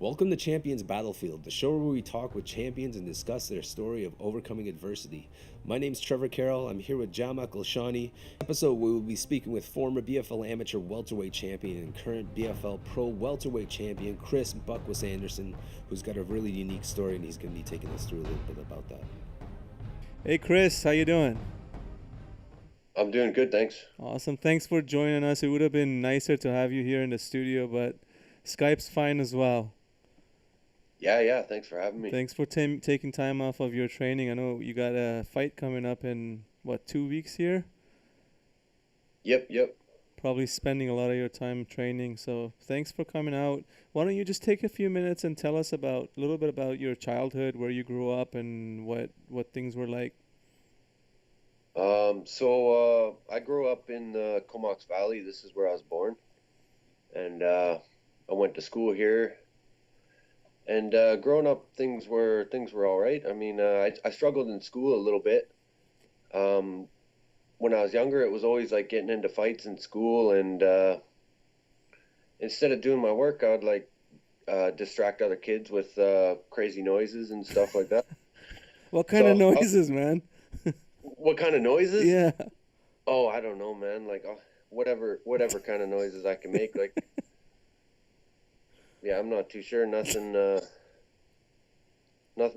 Welcome to Champions Battlefield, the show where we talk with champions and discuss their story of overcoming adversity. My name's Trevor Carroll. I'm here with Jamak Lashani. Episode we will be speaking with former BFL Amateur Welterweight Champion and current BFL Pro Welterweight Champion Chris Bukwas Anderson, who's got a really unique story, and he's going to be taking us through a little bit about that. Hey Chris, how you doing? I'm doing good, thanks. Awesome. Thanks for joining us. It would have been nicer to have you here in the studio, but Skype's fine as well. Yeah, thanks for having me. Thanks for taking time off of your training. I know you got a fight coming up in, 2 weeks here? Yep. Probably spending a lot of your time training, so thanks for coming out. Why don't you just take a few minutes and tell us a little bit about your childhood, where you grew up, and what things were like? I grew up in the Comox Valley. This is where I was born. And I went to school here. And growing up, things were all right. I mean, I struggled in school a little bit. When I was younger, it was always like getting into fights in school, and instead of doing my work, I would distract other kids with crazy noises and stuff like that. What kind of noises, man? What kind of noises? Yeah. Oh, I don't know, man. Like whatever kind of noises I can make. Like, yeah, I'm not too sure. Nothing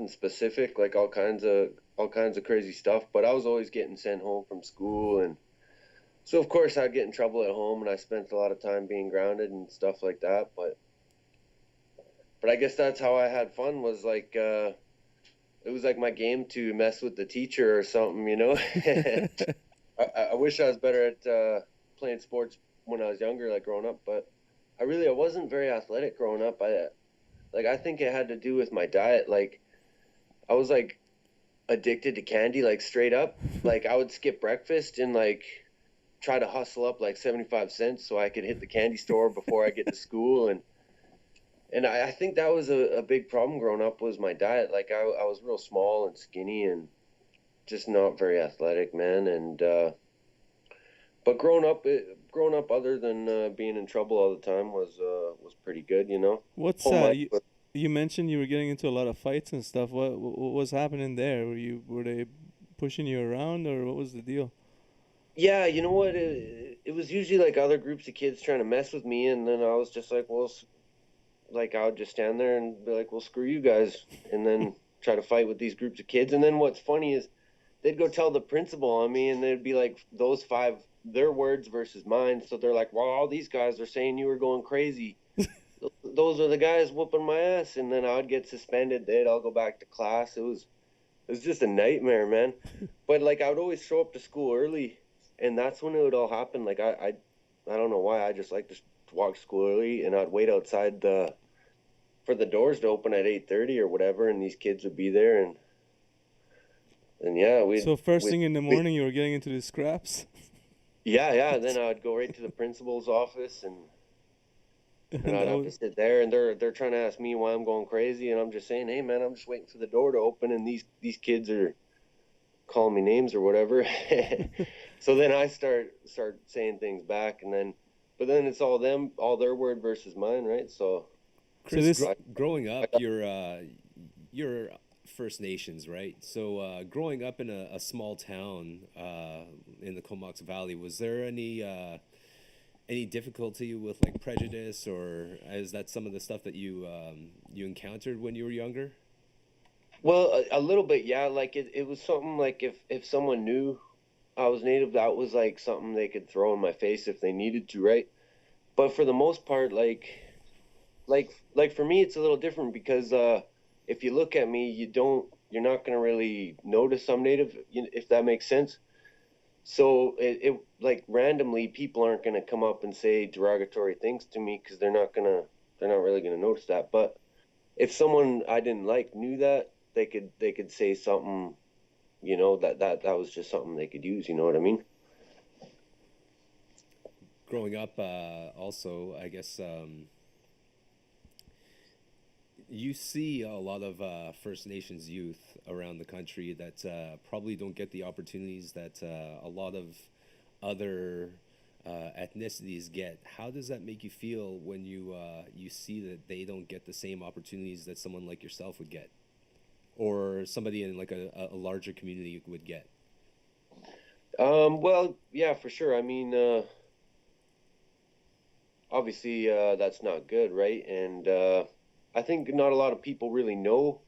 specific. Like all kinds of crazy stuff. But I was always getting sent home from school, and so of course I'd get in trouble at home, and I spent a lot of time being grounded and stuff like that. But I guess that's how I had fun. Was like it was like my game to mess with the teacher or something, you know. I wish I was better at playing sports when I was younger, like growing up, but I wasn't very athletic growing up. I think it had to do with my diet. Like I was like addicted to candy, like straight up. Like I would skip breakfast and like try to hustle up like 75 cents so I could hit the candy store before I get to school. And I think that was a big problem growing up, was my diet. Like I was real small and skinny and just not very athletic, man. And but growing up, other than being in trouble all the time was pretty good, you know. You mentioned you were getting into a lot of fights and stuff. What was happening there? Were they pushing you around, or what was the deal? Yeah, you know what? It was usually like other groups of kids trying to mess with me, and then I was just like, well, like I would just stand there and be like, well, screw you guys, and then try to fight with these groups of kids. And then what's funny is they'd go tell the principal on me, and they'd be like, those five, their words versus mine. So they're like, well, all these guys are saying you were going crazy. Those are the guys whooping my ass. And then I would get suspended. They'd all go back to class. It was just a nightmare, man. But like I would always show up to school early, and that's when it would all happen. Like I don't know why, I just like to walk to school early, and I'd wait outside for the doors to open at 8:30 or whatever, and these kids would be there, and yeah, So first thing in the morning, you were getting into the scraps? Yeah. Then I would go right to the principal's office, and I'd have to sit there, and they're trying to ask me why I'm going crazy, and I'm just saying, hey man, I'm just waiting for the door to open, and these kids are calling me names or whatever. So then I start saying things back, but then it's all their word versus mine, right? So Chris, growing up, you're First Nations, right? So growing up in a small town in the Comox Valley, was there any difficulty with like prejudice, or is that some of the stuff that you encountered when you were younger? Well, a little bit, yeah. Like it was something like if someone knew I was Native, that was like something they could throw in my face if they needed to, right? But for the most part, like for me, it's a little different because if you look at me, you're not gonna really notice I'm Native, if that makes sense. So it like randomly, people aren't gonna come up and say derogatory things to me because they're not really gonna notice that. But if someone I didn't like knew that, they could say something, you know, that was just something they could use. You know what I mean? Growing up, also, I guess you see a lot of First Nations youth around the country that probably don't get the opportunities that a lot of other ethnicities get, how does that make you feel when you see that they don't get the same opportunities that someone like yourself would get, or somebody in like a larger community would get? Well, yeah, for sure. I mean, obviously, that's not good, right? And I think not a lot of people really know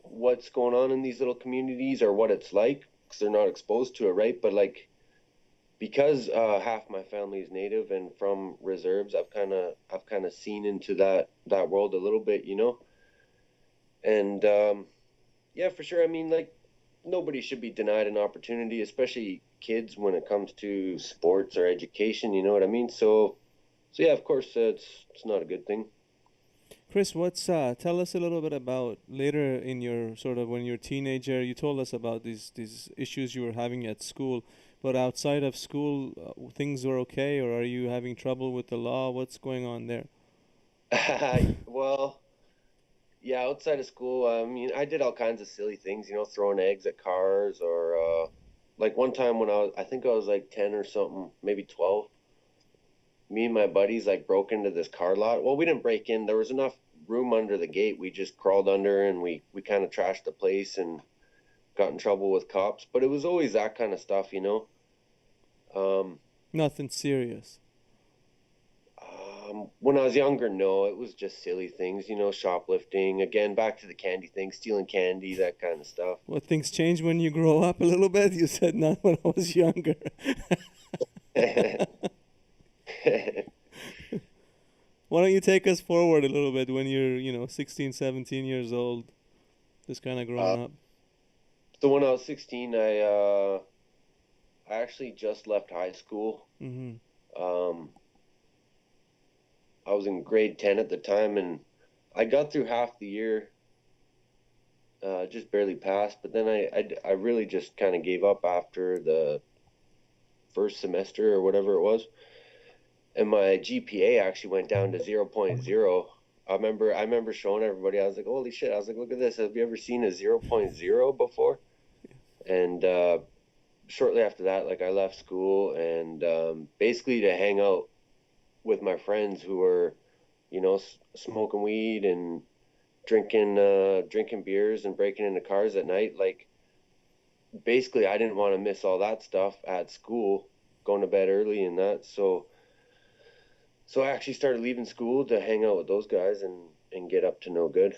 what's going on in these little communities or what it's like because they're not exposed to it, right? But like, because half my family is native and from reserves, I've kind of seen into that world a little bit, you know. And yeah, for sure. I mean, like, nobody should be denied an opportunity, especially kids when it comes to sports or education. You know what I mean? So yeah, of course, it's not a good thing. Chris, what's tell us a little bit about later in your sort of when you're a teenager. You told us about these issues you were having at school, but outside of school, things were okay, or are you having trouble with the law? What's going on there? Well, yeah, outside of school, I mean, I did all kinds of silly things, you know, throwing eggs at cars or like one time when I think I was like 10 or something, maybe 12. Me and my buddies like broke into this car lot. Well, we didn't break in. There was enough room under the gate. We just crawled under and we kind of trashed the place and got in trouble with cops. But it was always that kind of stuff, you know. Um, Nothing serious. when I was younger, no, it was just silly things, you know, shoplifting. Again, back to the candy thing, stealing candy, that kind of stuff. Well, things change when you grow up a little bit. You said not when I was younger. Why don't you take us forward a little bit when you're, 16, 17 years old, just kind of uh, growing up? so when I was 16, I actually just left high school. Mm-hmm. Um, I was in grade 10 at the time, and I got through half the year, just barely passed. But then I really just kind of gave up after the first semester or whatever it was, and my GPA actually went down to zero point 0.0. I remember showing everybody. I was like, "Holy shit!" I was like, "Look at this. Have you ever seen a zero point 0.0 before?" And shortly after that, like I left school and basically to hang out with my friends who were, you know, smoking weed and drinking beers and breaking into cars at night. Like basically, I didn't want to miss all that stuff at school, going to bed early and that. So I actually started leaving school to hang out with those guys and get up to no good.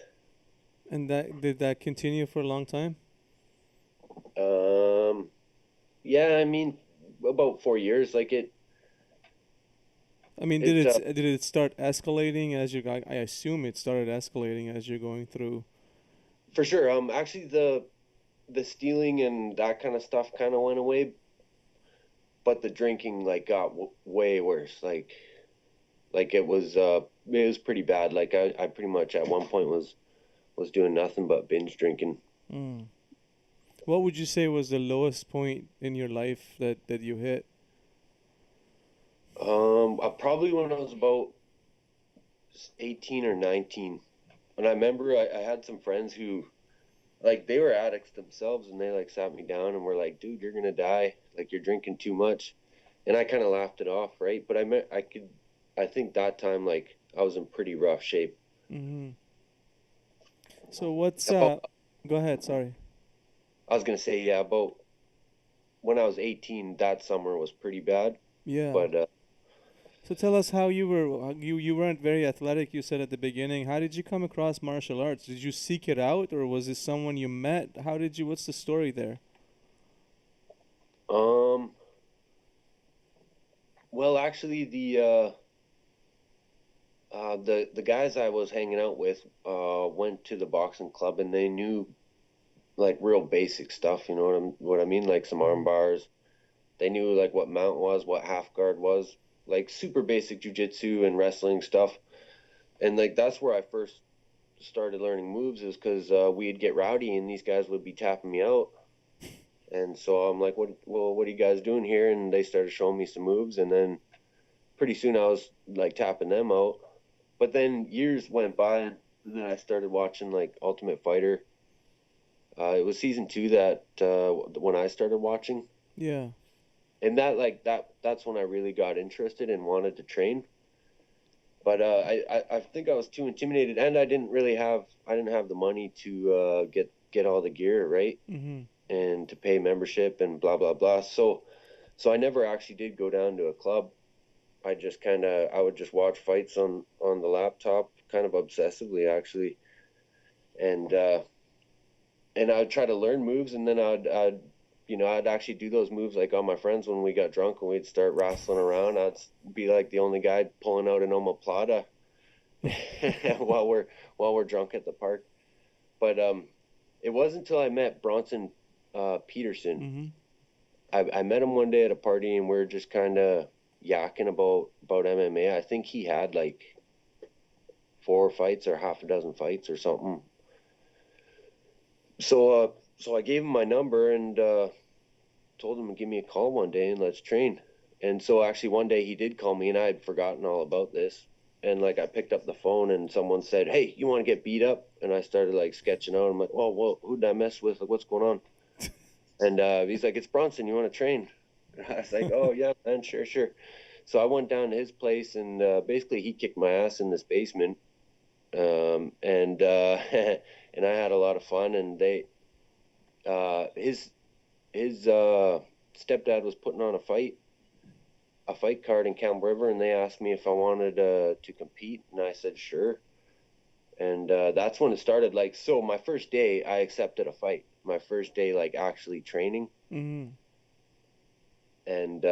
And that did that continue for a long time? Um, yeah, I mean, about 4 years. Like I mean, it did it start escalating as you got? I assume it started escalating as you're going through. for sure. Actually, the stealing and that kind of stuff kind of went away, but the drinking like got way worse. Like it was pretty bad. Like I pretty much at one point was doing nothing but binge drinking. Mm. What would you say was the lowest point in your life that you hit? Probably when I was about 18 or 19. And I remember I had some friends who like they were addicts themselves and they like sat me down and were like, dude, you're gonna die. Like you're drinking too much. And I kind of laughed it off, right? But I think that time like I was in pretty rough shape. Mm-hmm. So what's About, Go ahead. Sorry. I was gonna say, yeah, about when I was 18, that summer was pretty bad. Yeah. But So tell us how you weren't very athletic. You said at the beginning. How did you come across martial arts? Did you seek it out, or was it someone you met? How did you? What's the story there? um, well, actually, the guys I was hanging out with went to the boxing club and they knew like real basic stuff. You know what I mean? Like some arm Mm-hmm. bars. They knew like what mount was, what half guard was, like super basic jujitsu and wrestling stuff. And like that's where I first started learning moves is because we'd get rowdy and these guys would be tapping me out. And so I'm like, what are you guys doing here? And they started showing me some moves, and then pretty soon I was like tapping them out. But then years went by, and then I started watching like Ultimate Fighter. It was season 2 that when I started watching, Yeah. and that's when I really got interested and wanted to train. But I think I was too intimidated, and I didn't have the money to get all the gear, right, Mm-hmm. and to pay membership and blah blah blah. So I never actually did go down to a club. I would just watch fights on the laptop, kind of obsessively actually, and I would try to learn moves, and then I'd actually do those moves like on my friends when we got drunk and we'd start wrestling around. I'd be like the only guy pulling out an omoplata while we're drunk at the park. But it wasn't until I met Bronson Peterson. Mm-hmm. I met him one day at a party, and we are just kind of yakking about MMA. I think he had like 4 fights or half a dozen fights or something. So I gave him my number and told him to give me a call one day and let's train. And so actually one day he did call me, and I had forgotten all about this. And like I picked up the phone and someone said, "Hey, you want to get beat up?" And I started like sketching out. I'm like, "Oh, well, who did I mess with? Like, what's going on?" And he's like, "It's Bronson. You want to train?" I was like, "Oh yeah, man, sure." So I went down to his place, and basically he kicked my ass in this basement, and and I had a lot of fun. And his stepdad was putting on a fight card in Camp River, and they asked me if I wanted to compete, and I said sure. And that's when it started. Like, so my first day, I accepted a fight. My first day, like actually training, Mm-hmm. and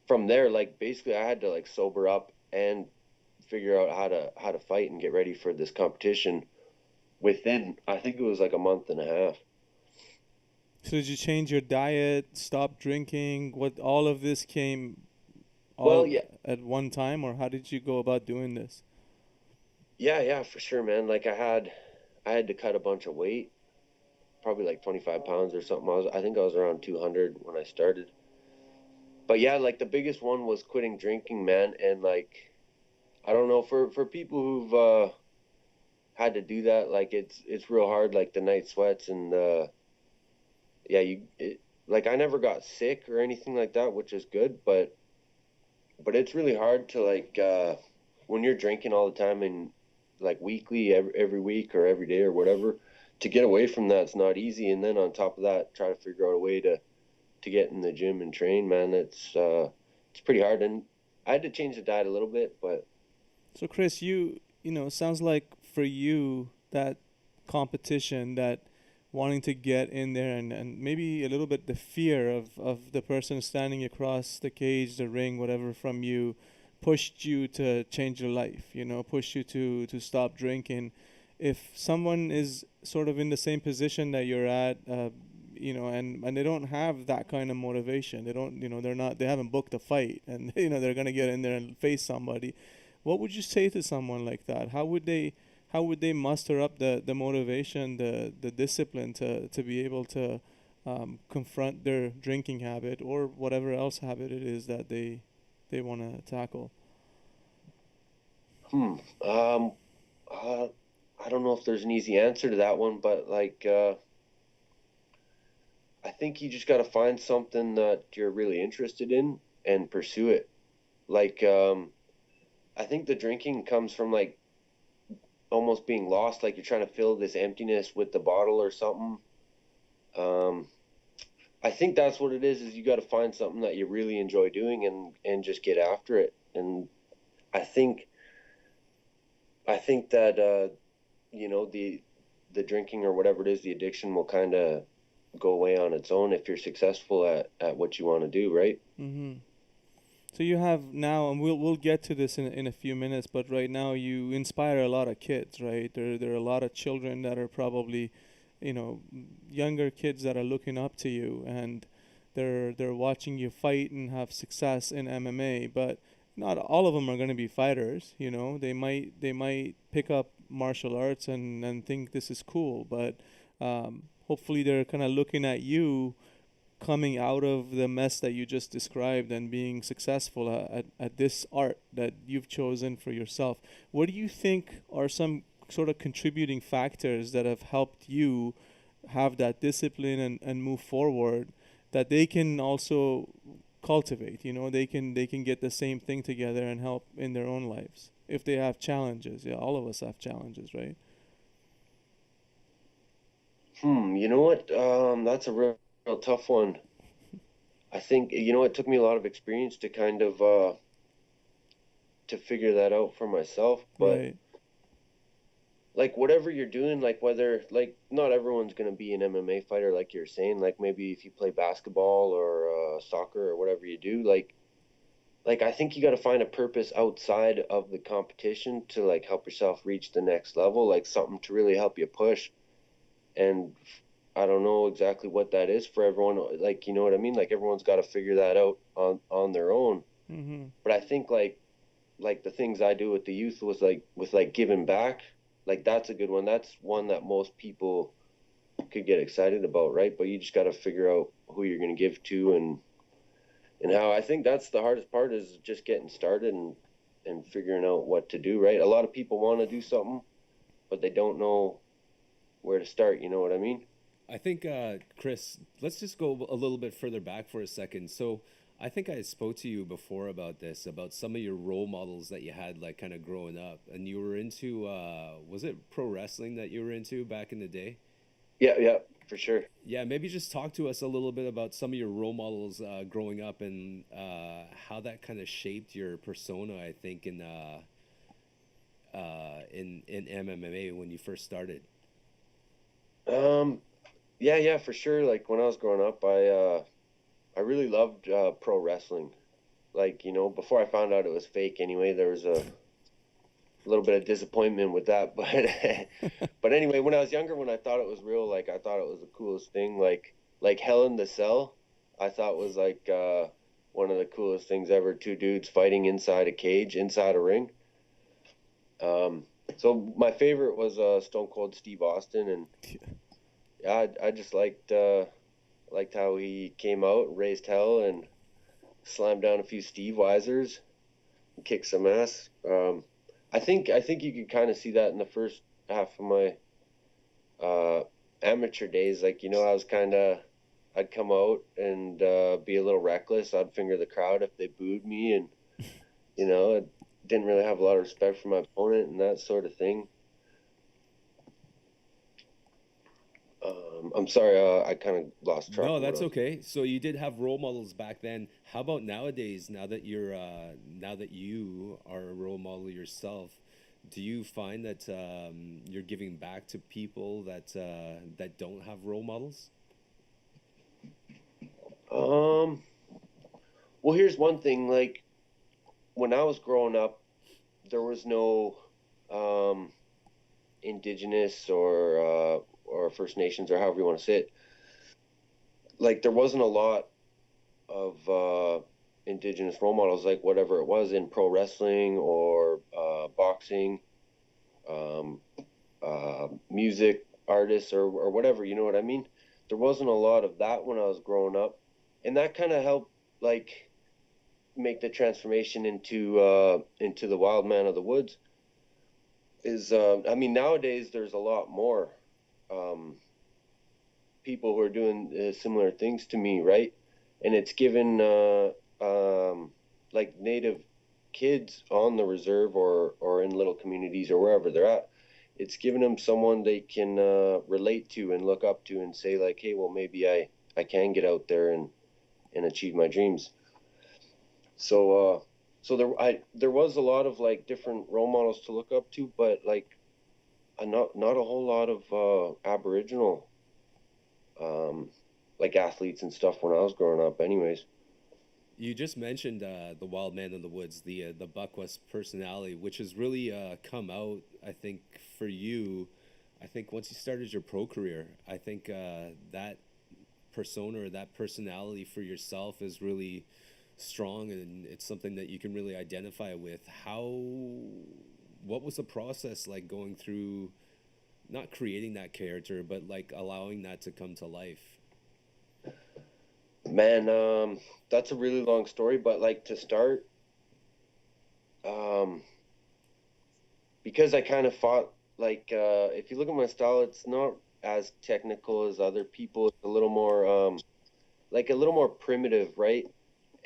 from there, like basically, I had to like sober up and figure out how to fight and get ready for this competition. Within, I think it was like a month and a half. So did you change your diet, stop drinking? What all of this came Well, all yeah, at one time, or how did you go about doing this? yeah, for sure, man. Like I had to cut a bunch of weight, probably like 25 pounds or something. I think I was around 200 when I started. But yeah, like the biggest one was quitting drinking, man. And like, I don't know, for people who've had to do that, like it's real hard, like the night sweats and yeah, like I never got sick or anything like that, which is good, but it's really hard to like when you're drinking all the time and like weekly, every week or every day or whatever, to get away from that's not easy. And then on top of that, try to figure out a way to get in the gym and train, man. It's pretty hard, and I had to change the diet a little bit, but So Chris, you know, sounds like for you that competition, that wanting to get in there and maybe a little bit the fear of the person standing across the cage, the ring, whatever from you, pushed you to change your life, you know, pushed you to stop drinking. If someone is sort of in the same position that you're at, you know, and they don't have that kind of motivation, they don't, you know, they haven't booked a fight, and you know they're gonna get in there and face somebody. What would you say to someone like that? How would they muster up the motivation, the discipline to be able to confront their drinking habit or whatever else habit it is that they want to tackle? hmm, um, uh, I don't know if there's an easy answer to that one, but like I think you just got to find something that you're really interested in and pursue it. Like I think the drinking comes from like almost being lost, like you're trying to fill this emptiness with the bottle or something. Um, I think that's what it is you got to find something that you really enjoy doing and just get after it. And I think I think that you know the drinking or whatever it is, the addiction will kind of go away on its own if you're successful at what you want to do, right? Mm-hmm. So you have now, and we'll get to this in a few minutes, but right now you inspire a lot of kids, right? There are a lot of children that are probably, you know, younger kids that are looking up to you, and they're watching you fight and have success in MMA, but not all of them are going to be fighters, you know. They might pick up martial arts and think this is cool, but hopefully they're kind of looking at you coming out of the mess that you just described and being successful at this art that you've chosen for yourself. What do you think are some sort of contributing factors that have helped you have that discipline and move forward that they can also cultivate. You know, they can get the same thing together and help in their own lives if they have challenges. Yeah, all of us have challenges, right? You know what? That's a real tough one. I think, it took me a lot of experience to kind of to figure that out for myself. But Right. like whatever you're doing, like whether like not everyone's gonna be an MMA fighter, like you're saying. Like maybe if you play basketball or soccer or whatever you do, like I think you got to find a purpose outside of the competition to like help yourself reach the next level, like something to really help you push. And I don't know exactly what that is for everyone. Like, you know what I mean? Like everyone's got to figure that out on their own. Mm-hmm. But I think like the things I do with the youth was like with like giving back. Like that's a good one. That's one that most people could get excited about, right? But you just got to figure out who you're going to give to and how. I think that's the hardest part is just getting started and figuring out what to do, right? A lot of people want to do something, but they don't know where to start. You know what I mean? I think, Chris, let's just go a little bit further back for a second. So, I think I spoke to you before about this, about some of your role models that you had, like kind of growing up, and you were into, was it pro wrestling that you were into back in the day? Yeah, yeah, for sure. Yeah, maybe just talk to us a little bit about some of your role models growing up and how that kind of shaped your persona. I think in MMA when you first started. Um, yeah, yeah, for sure. Like when I was growing up, I really loved pro wrestling. Like, before I found out it was fake anyway, there was a little bit of disappointment with that. But anyway, when I was younger, when I thought it was real, like I thought it was the coolest thing. Like Hell in the Cell, I thought was like one of the coolest things ever. Two dudes fighting inside a cage, inside a ring. Um, so my favorite was Stone Cold Steve Austin, and yeah, I just liked how he came out, raised hell, and slammed down a few Steve Weisers, and kicked some ass. I think you could kind of see that in the first half of my uh, amateur days. Like I was I'd come out and be a little reckless. I'd finger the crowd if they booed me, and I didn't really have a lot of respect for my opponent and that sort of thing. I'm sorry, I kind of lost track No, of what I that's was. okay. So you did have role models back then. How about nowadays? Now that you are a role model yourself, do you find that you're giving back to people that don't have role models? Um, well, here's one thing. Like when I was growing up, there was no um, indigenous or First Nations or however you want to say it. Like there wasn't a lot of indigenous role models, like whatever it was in pro wrestling or boxing, um, music artists or whatever. You know what I mean? There wasn't a lot of that when I was growing up, and that kind of helped like make the transformation into the wild man of the woods. Is I mean nowadays there's a lot more um, people who are doing similar things to me, right? And it's given like native kids on the reserve or in little communities or wherever they're at. It's given them someone they can relate to and look up to and say like, hey, well maybe I can get out there and achieve my dreams. So there was a lot of like different role models to look up to, but like not a whole lot of Aboriginal um, like athletes and stuff when I was growing up, anyways. You just mentioned the wild man in the woods, the Buckwest personality, which has really come out. I think for you, I think once you started your pro career, I think that persona or that personality for yourself is really strong, and it's something that you can really identify with. What was the process like going through, not creating that character, but like allowing that to come to life? Man, that's a really long story, but like to start, um, because I kind of fought like if you look at my style, it's not as technical as other people. It's a little more like a little more primitive, right?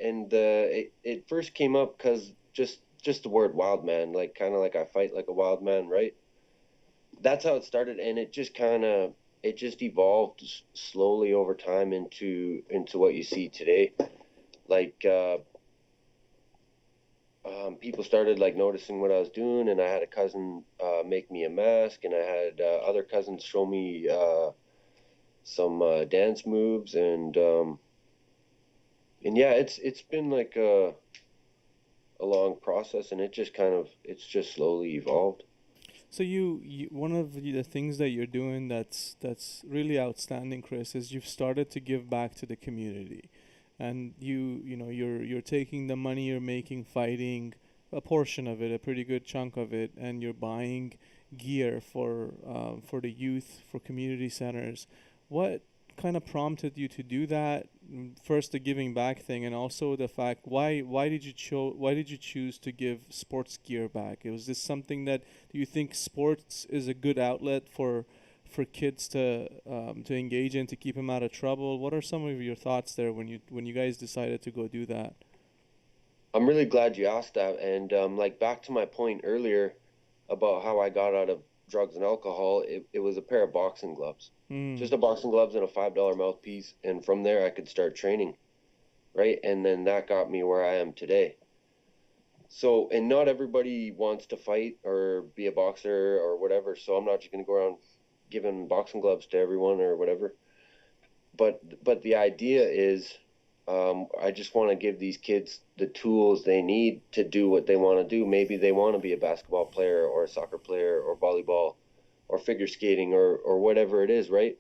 And it first came up because just the word wild man, like kind of like I fight like a wild man, right? That's how it started, and it just evolved slowly over time into what you see today. Like people started like noticing what I was doing, and I had a cousin make me a mask, and I had other cousins show me some dance moves, and yeah, it's been like a long process, and it's just slowly evolved. So you one of the things that you're doing that's really outstanding, Chris, is you've started to give back to the community, and you know you're taking the money you're making fighting, a portion of it, a pretty good chunk of it, and you're buying gear for the youth, for community centers. What kind of prompted you to do that? First, the giving back thing, and also the fact why did you choose to give sports gear back? Was this something that, do you think sports is a good outlet for kids to engage in, to keep them out of trouble? What are some of your thoughts there when you guys decided to go do that? I'm really glad you asked that. And like back to my point earlier about how I got out of drugs and alcohol, it was a pair of boxing gloves, Mm. just a boxing gloves and a $5 mouthpiece. And from there, I could start training, right? And then that got me where I am today. So, and not everybody wants to fight or be a boxer or whatever. So I'm not just going to go around giving boxing gloves to everyone or whatever. But the idea is, I just want to give these kids the tools they need to do what they want to do. Maybe they want to be a basketball player or a soccer player or volleyball or figure skating or whatever it is, right?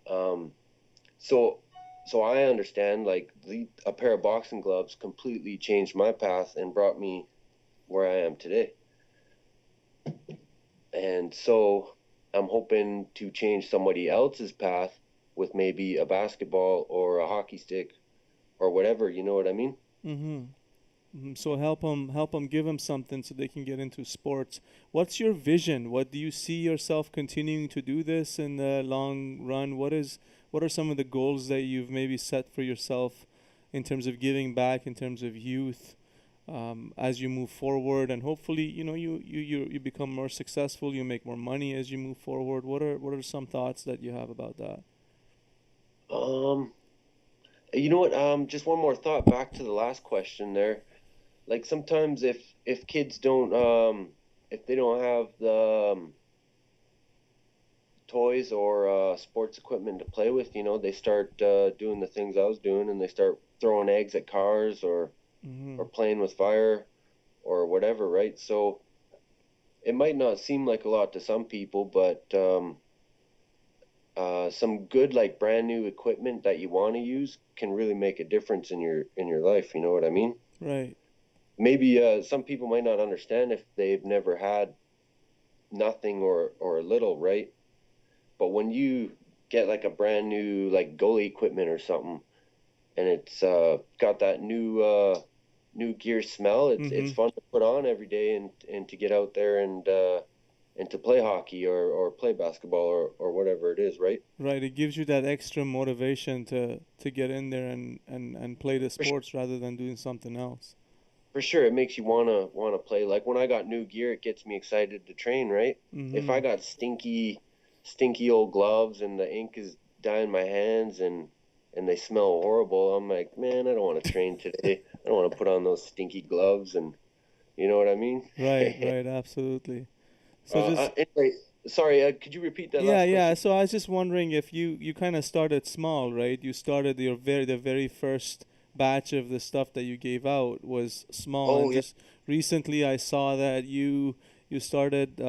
Um, so so I understand like a pair of boxing gloves completely changed my path and brought me where I am today. And so I'm hoping to change somebody else's path with maybe a basketball or a hockey stick or whatever, you know what I mean? Mm-hmm. So help them, give them something so they can get into sports. What's your vision? What do you see yourself continuing to do this in the long run? What are some of the goals that you've maybe set for yourself in terms of giving back, in terms of youth, as you move forward, and hopefully you become more successful, you make more money as you move forward. What are some thoughts that you have about that? Um, you know what? Just one more thought back to the last question there. Like sometimes if kids don't if they don't have the toys or sports equipment to play with, they start doing the things I was doing, and they start throwing eggs at cars Mm-hmm. or playing with fire or whatever, right? So it might not seem like a lot to some people, but some good like brand new equipment that you want to use can really make a difference in your life. You know what I mean? Right. Maybe some people might not understand if they've never had nothing or little, right? But when you get like a brand new like goalie equipment or something, and it's got that new gear smell, it's Mm-hmm. fun to put on every day and to get out there and to play hockey or play basketball or whatever it is, right? Right, it gives you that extra motivation to get in there and play the For sure, sports rather than doing something else. for sure, it makes you wanna play. Like when I got new gear, it gets me excited to train, right? If I Mm-hmm. got stinky old gloves and the ink is dyeing my hands and they smell horrible, I'm like, man, I don't want to train today. I don't want to put on those stinky gloves, and you know what I mean? Right, right, absolutely. So just Anyway, sorry, could you repeat that yeah, last yeah. question? So I was just wondering if you kind of started small, right? You started the very first batch of the stuff that you gave out was small, Oh and yeah, just recently I saw that you started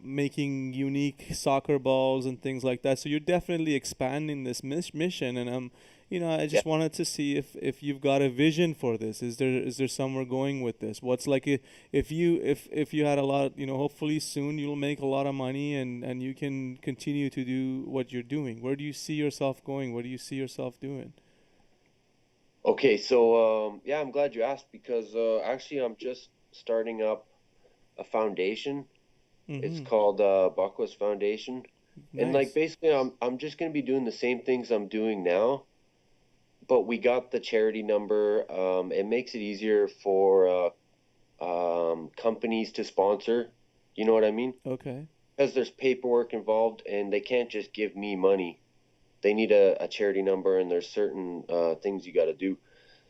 making unique soccer balls and things like that. So you're definitely expanding this mission, and I yeah. just wanted to see if you've got a vision for this. Is there somewhere going with this? What's like if you had a lot, hopefully soon you'll make a lot of money and you can continue to do what you're doing. Where do you see yourself going? What do you see yourself doing? Okay, so yeah, I'm glad you asked because actually I'm just starting up a foundation. It's Mm-hmm. called Bukwas Foundation, and like Nice. basically I'm just gonna be doing the same things I'm doing now, but we got the charity number. It makes it easier for companies to sponsor. You know what I mean? Okay. Because there's paperwork involved, and they can't just give me money. They need a charity number, and there's certain things you got to do.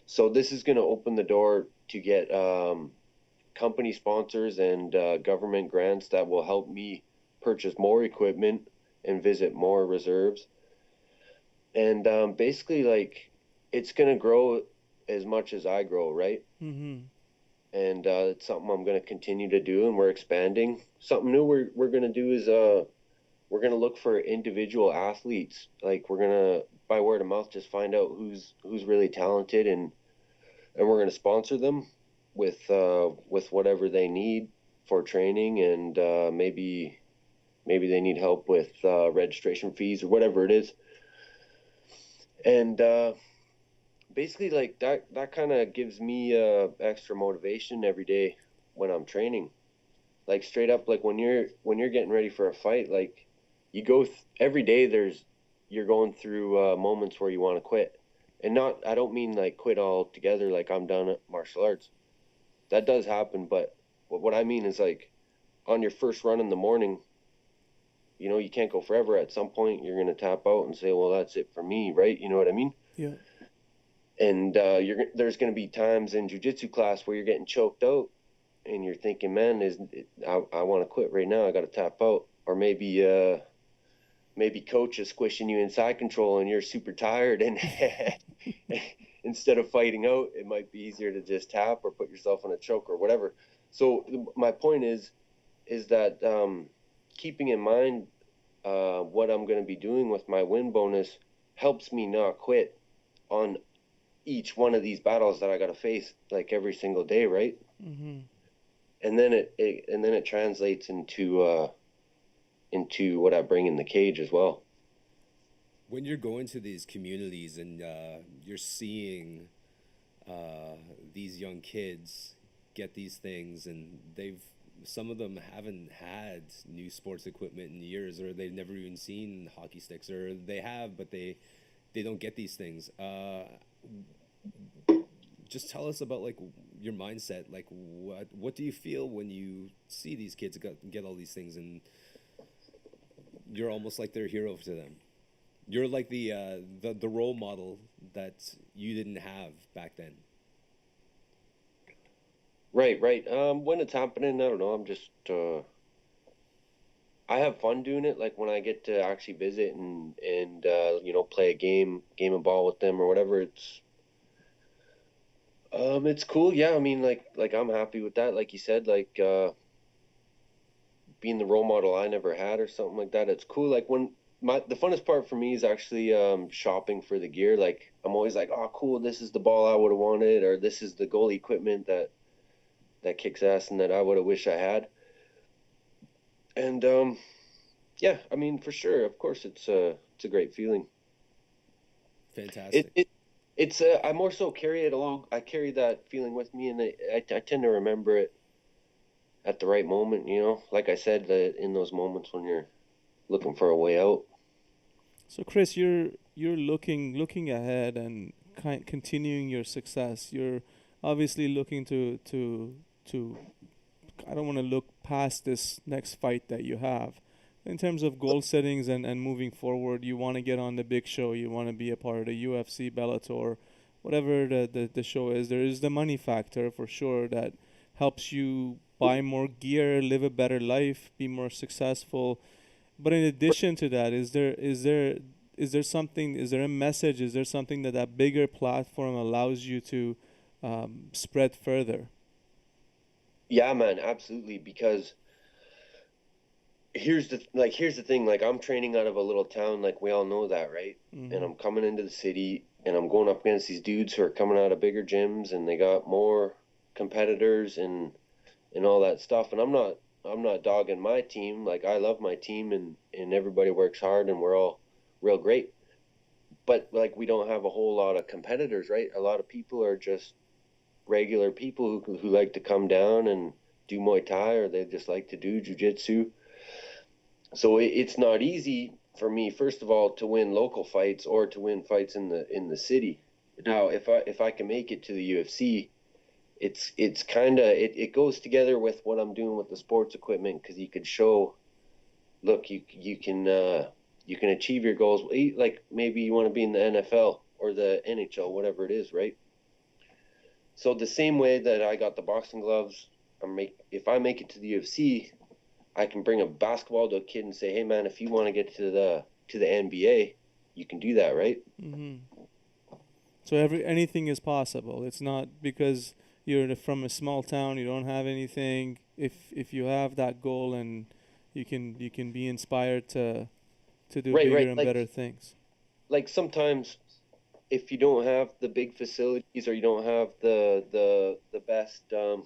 So this is going to open the door to get company sponsors and government grants that will help me purchase more equipment and visit more reserves. And basically, like, it's going to grow as much as I grow, right? Mm-hmm. And it's something I'm going to continue to do, and we're expanding. Something new we're going to do is we're going to look for individual athletes. Like, we're going to, by word of mouth, just find out who's really talented, and we're going to sponsor them with whatever they need for training, and maybe they need help with registration fees or whatever it is. And basically, like, that kind of gives me extra motivation every day when I'm training. Like, straight up, like, when you're getting ready for a fight, like, you go every day, you're going through moments where you want to quit. And I don't mean like quit altogether, like I'm done at martial arts. That does happen, but what I mean is, like, on your first run in the morning, you can't go forever. At some point, you're going to tap out and say, well, that's it for me, right? You know what I mean? Yeah. And there's going to be times in jiu-jitsu class where you're getting choked out, and you're thinking, man, I want to quit right now. I got to tap out. Or maybe coach is squishing you in side control, and you're super tired, and instead of fighting out, it might be easier to just tap or put yourself in a choke or whatever. So my point is that keeping in mind what I'm going to be doing with my win bonus helps me not quit on each one of these battles that I got to face, like, every single day, right? Mm-hmm. And then it translates into what I bring in the cage as well. When you're going to these communities and you're seeing these young kids get these things, and some of them haven't had new sports equipment in years, or they've never even seen hockey sticks, or they have, but they don't get these things. Just tell us about, like, your mindset. Like, what do you feel when you see these kids get all these things, and you're almost like they're a hero to them? You're like the role model that you didn't have back then. Right. When it's happening, I don't know. I'm just I have fun doing it. Like, when I get to actually visit and play a game of ball with them or whatever, it's cool. Yeah, I mean, like I'm happy with that. Like you said, like being the role model I never had or something like that. It's cool. Like, when the funnest part for me is actually shopping for the gear. Like, I'm always like, oh, cool, this is the ball I would have wanted, or this is the goalie equipment that kicks ass and that I would have wished I had. And yeah, I mean, for sure, of course, it's a great feeling. Fantastic. It's I more so carry it along. I carry that feeling with me, and I tend to remember it at the right moment. Like I said, in those moments when you're looking for a way out. So Chris, you're looking ahead and continuing your success. You're obviously looking to I don't want to look past this next fight that you have. In terms of goal settings and moving forward, you want to get on the big show. You want to be a part of the UFC, Bellator, whatever the show is. There is the money factor for sure that helps you buy more gear, live a better life, be more successful. But in addition to that, is there something? Is there a message? Is there something that bigger platform allows you to spread further? Yeah, man, absolutely. Because here's the thing. Like, I'm training out of a little town, like, we all know that, right? Mm-hmm. And I'm coming into the city, and I'm going up against these dudes who are coming out of bigger gyms, and they got more competitors and all that stuff. And I'm not dogging my team. Like, I love my team, and everybody works hard, and we're all real great. But, like, we don't have a whole lot of competitors, right? A lot of people are just regular people who like to come down and do Muay Thai, or they just like to do jiu-jitsu. So it's not easy for me, first of all, to win local fights or to win fights in the city. Now, if I can make it to the UFC, it's kind of it goes together with what I'm doing with the sports equipment, because you could show, look, you can achieve your goals. Like maybe you want to be in the NFL or the NHL, whatever it is, right? So the same way that I got the boxing gloves, if I make it to the UFC, I can bring a basketball to a kid and say, hey man, if you want to get to the NBA, you can do that, right? So anything is possible. It's not because you're from a small town, you don't have anything. If you have that goal, and you can be inspired to do Right, bigger right. and better things. Like sometimes if you don't have the big facilities, or you don't have the best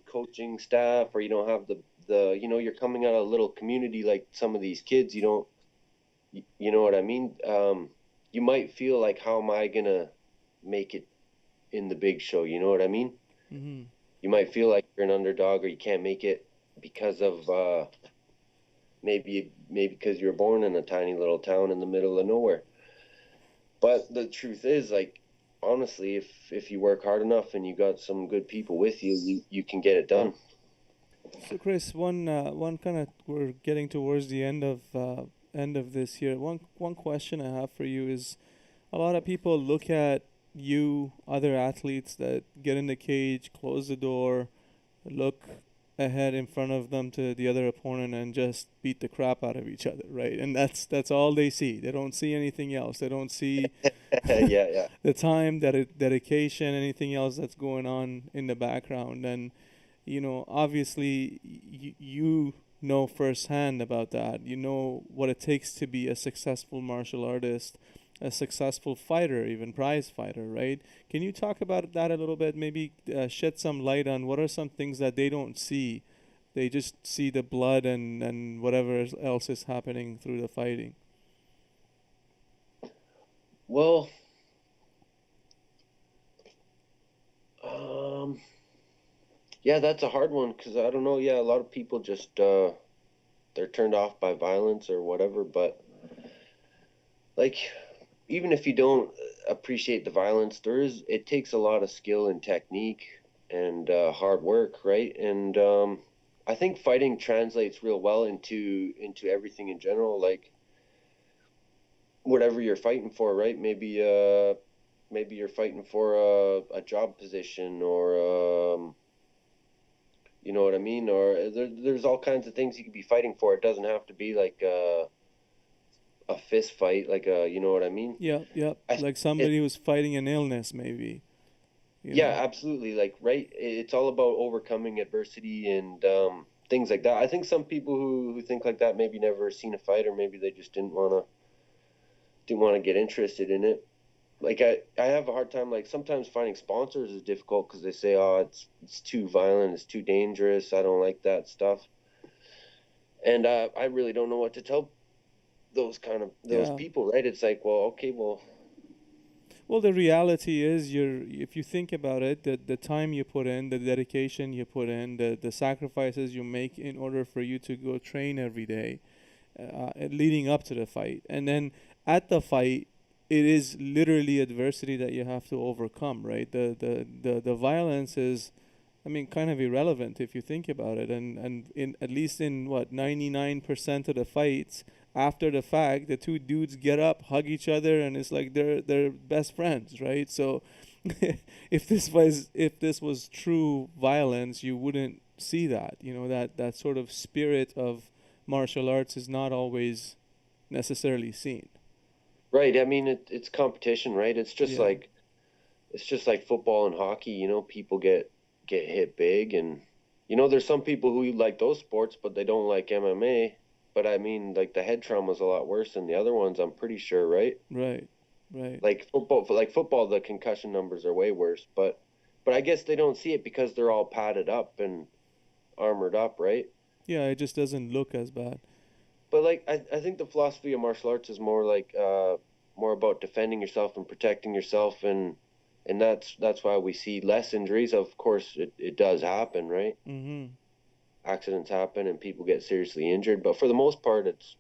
coaching staff, or you don't have the you're coming out of a little community like some of these kids, you know what I mean? You might feel like, how am I gonna make it in the big show? You know what I mean? Mm-hmm. You might feel like you're an underdog, or you can't make it because of maybe because you were born in a tiny little town in the middle of nowhere. But the truth is, like, honestly, if you work hard enough and you got some good people with you, you can get it done. So Chris, one kind of, we're getting towards the end of this here. One question I have for you is, a lot of people look at other athletes that get in the cage, close the door, look ahead in front of them to the other opponent, and just beat the crap out of each other, right? And that's all they see. They don't see anything else. They don't see Yeah. the time, dedication, anything else that's going on in the background. And obviously, you know firsthand about that. You know what it takes to be a successful martial artist, a successful fighter, even prize fighter, right? Can you talk about that a little bit? Maybe shed some light on what are some things that they don't see. They just see the blood and whatever else is happening through the fighting. Well, yeah, that's a hard one, because I don't know. Yeah, a lot of people just they're turned off by violence or whatever. But like, even if you don't appreciate the violence, it takes a lot of skill and technique and hard work, right? And I think fighting translates real well into everything in general, like whatever you're fighting for, right? Maybe you're fighting for a job position, or you know what I mean? Or there's all kinds of things you could be fighting for. It doesn't have to be like a fist fight, like you know what I mean? Yeah. Like somebody who's fighting an illness, maybe. Yeah, absolutely. Like, right, it's all about overcoming adversity and things like that. I think some people who think like that maybe never seen a fight, or maybe they just didn't want to get interested in it. Like, I have a hard time, like, sometimes finding sponsors is difficult, because they say, oh, it's too violent, it's too dangerous, I don't like that stuff. And I really don't know what to tell those Yeah. people, right? It's like, well, okay, well, Well, the reality is, if you think about it, the time you put in, the dedication you put in, the sacrifices you make in order for you to go train every day, leading up to the fight, and then at the fight, it is literally adversity that you have to overcome, right? The violence is, I mean, kind of irrelevant if you think about it. And in at least in what 99% of the fights, after the fact, the two dudes get up, hug each other, and it's like they're best friends, right? So, if this was true violence, you wouldn't see that. That sort of spirit of martial arts is not always necessarily seen. right. I mean, it's competition, right? Yeah. It's just like football and hockey. People get hit big, and there's some people who like those sports, but they don't like MMA. But I mean, like, the head trauma is a lot worse than the other ones, I'm pretty sure, right? Right. Right. Like football, the concussion numbers are way worse. But I guess they don't see it because they're all padded up and armored up, right? Yeah, it just doesn't look as bad. But like, I think the philosophy of martial arts is more like more about defending yourself and protecting yourself, and that's why we see less injuries. Of course, it does happen, right? Mm-hmm. Accidents happen and people get seriously injured, but for the most part, it's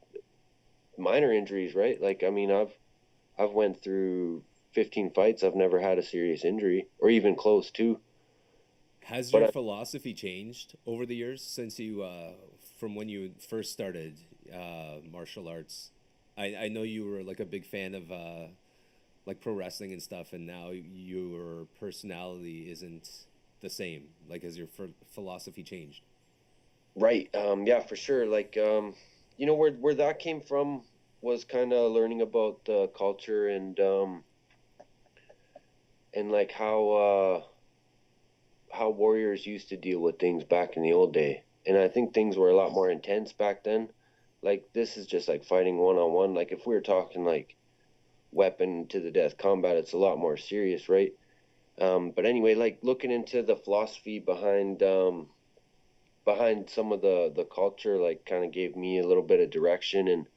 minor injuries, right? Like, I mean, I've went through 15 fights, I've never had a serious injury or even close to. Has But your philosophy changed over the years since you, from when you first started martial arts? I know you were like a big fan of like pro wrestling and stuff, and now your personality isn't the same. Like, has your philosophy changed? right, yeah, for sure. Like, you know, where that came from was kind of learning about the culture and like how warriors used to deal with things back in the old day. And I think things were a lot more intense back then. Like, this is just like fighting one on one. Like, if we were talking like weapon to the death combat, it's a lot more serious, right? But anyway, like looking into the philosophy behind some of the culture, like kind of gave me a little bit of direction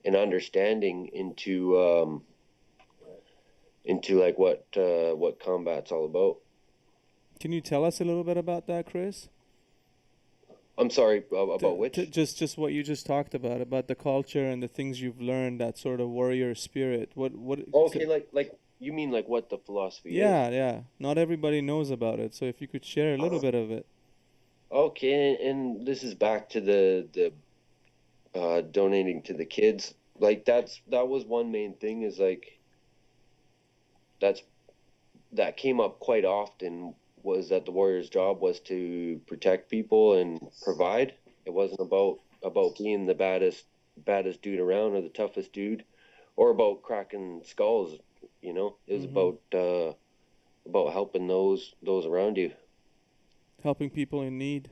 and understanding into like what combat's all about. Can you tell us a little bit about that, Chris? I'm sorry, about which? Just what you just talked about the culture and the things you've learned, that sort of warrior spirit. What? Okay, like you mean like what the philosophy is? Yeah. Not everybody knows about it, so if you could share a little bit of it. Okay, and this is back to the donating to the kids. Like that was one main thing, is like that's that came up quite often, was that the warrior's job was to protect people and provide. It wasn't about being the baddest dude around or the toughest dude, or about cracking skulls. You know, it was Hmm. about helping those around you. Helping people in need.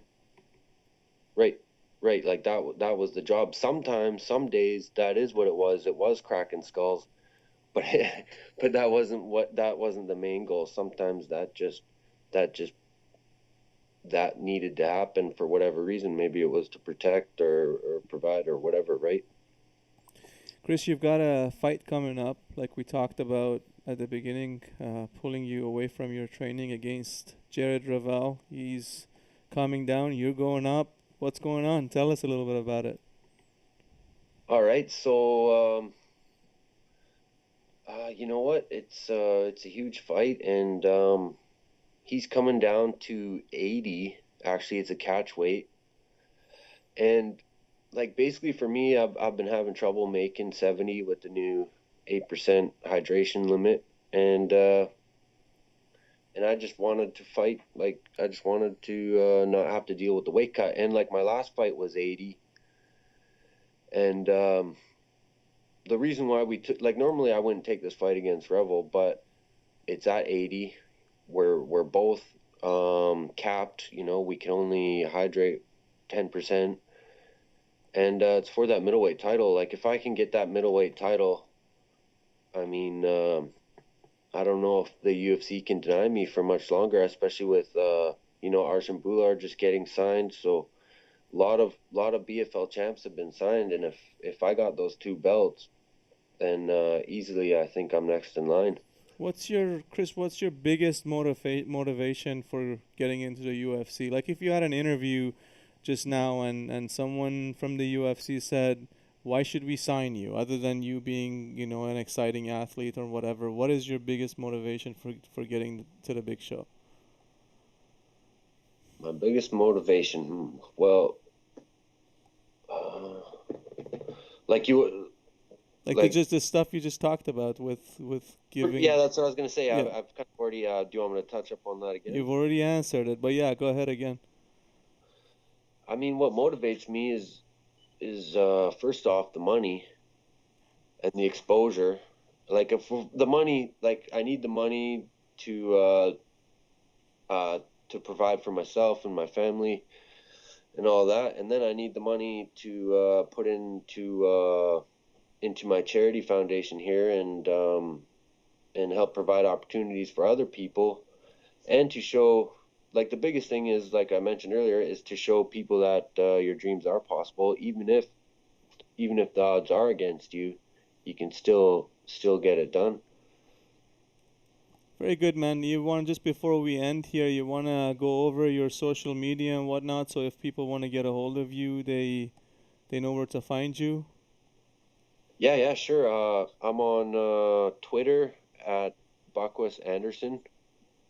Right, right. Like that was the job. Sometimes, some days, that is what it was. It was cracking skulls, but but that wasn't the main goal. Sometimes that just that needed to happen for whatever reason. Maybe it was to protect or provide or whatever. Right. Chris, you've got a fight coming up, like we talked about at the beginning, pulling you away from your training against Jared Ravel. He's coming down. You're going up. What's going on? Tell us a little bit about it. All right. So you know what? It's a huge fight, and he's coming down to 80. Actually, it's a catch weight, and like basically for me, I've been having trouble making 70 with the new 8% hydration limit, and I just wanted to fight. Like, I just wanted to not have to deal with the weight cut. And like my last fight was 80, and the reason why we took, like, normally I wouldn't take this fight against Revel, but it's at 80. We're both capped. You know, we can only hydrate 10%. And it's for that middleweight title. Like, if I can get that middleweight title, I mean, I don't know if the UFC can deny me for much longer, especially with you know, Arsene Boulard just getting signed. So a lot of BFL champs have been signed, and if I got those two belts, then easily I think I'm next in line. What's your biggest motivation for getting into the UFC? Like, if you had an interview just now and someone from the UFC said, "Why should we sign you?" Other than you being, an exciting athlete or whatever, what is your biggest motivation for getting to the big show? My biggest motivation, well, uh, like you, Like like, just the stuff you just talked about with yeah, giving. that's what I was gonna say. Yeah, I've kind of already. Do you want me to touch up on that again? you've already answered it, but yeah, go ahead again. I mean, what motivates me is first off the money and the exposure. Like, if the money, like, I need the money to uh, uh, to provide for myself and my family and all that, and then I need the money to put into my charity foundation here, and help provide opportunities for other people, and to show, like, the biggest thing is, like I mentioned earlier, is to show people that your dreams are possible, even if the odds are against you, you can still get it done. Very good, man. You want, just before we end here, you want to go over your social media and whatnot, so if people want to get a hold of you, they know where to find you. Yeah, yeah, sure. I'm on Twitter at Bukwas Anderson.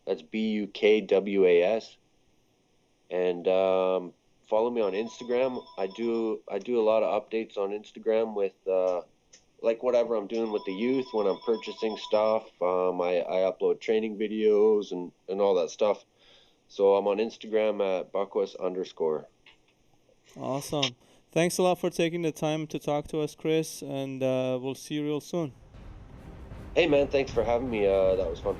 That's Bukwas. And follow me on Instagram. I do a lot of updates on Instagram with like whatever I'm doing with the youth when I'm purchasing stuff. I upload training videos and all that stuff. So I'm on Instagram at Bukwas_. Awesome. Thanks a lot for taking the time to talk to us, Chris, and we'll see you real soon. Hey man, thanks for having me. That was fun.